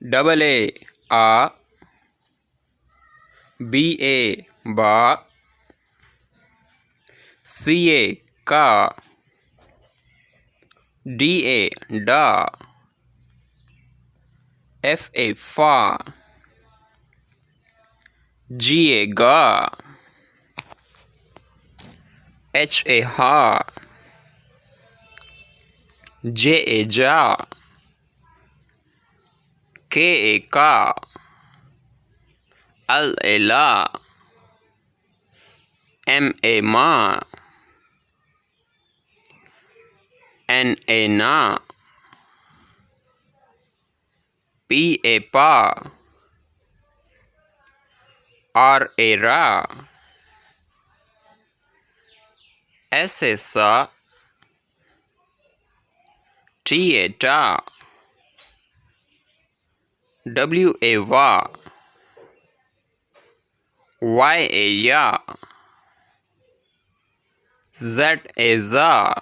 double a, ba, ba, ca, ka, da, da, fa, fa, ga, ga, ha, ja, ka, la, ma, na, pa, ra, sa, ta, wa, ya, za,